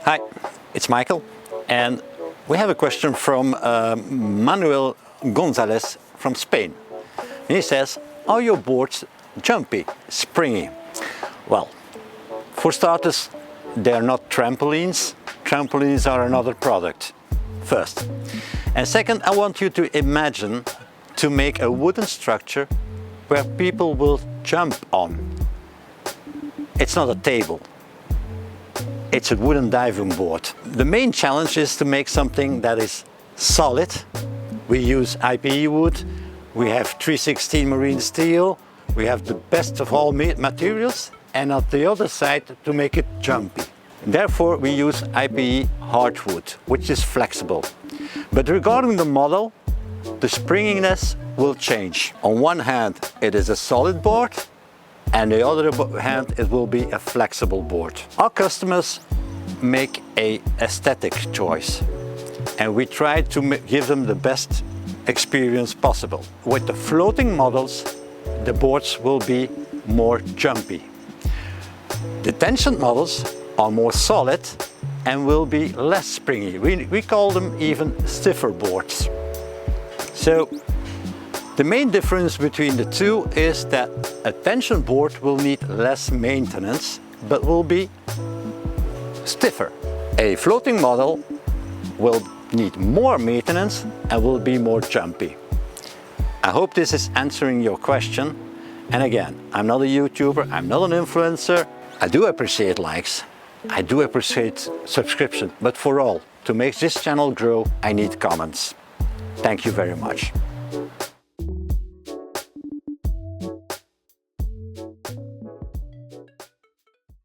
Hi, it's Michael, and we have a question from Manuel Gonzalez from Spain. And he says, are your boards jumpy, springy? Well, for starters, they're not trampolines. Trampolines are another product, first. And second, I want you to imagine to make a wooden structure where people will jump on. It's not a table. It's a wooden diving board. The main challenge is to make something that is solid. We use IPE wood, we have 316 marine steel, we have the best of all materials, and on the other side to make it jumpy. Therefore we use IPE hardwood, which is flexible. But regarding the model, the springiness will change. On one hand it is a solid board, and the other hand it will be a flexible board. Our customers make an aesthetic choice, and we try to give them the best experience possible. With the floating models, the boards will be more jumpy. The tension models are more solid and will be less springy. We call them even stiffer boards. So the main difference between the two is that a tension board will need less maintenance, but will be stiffer. A floating model will need more maintenance and will be more jumpy. I hope this is answering your question. And again, I'm not a YouTuber, I'm not an influencer. I do appreciate likes, I do appreciate subscription, but for all, to make this channel grow, I need comments. Thank you very much.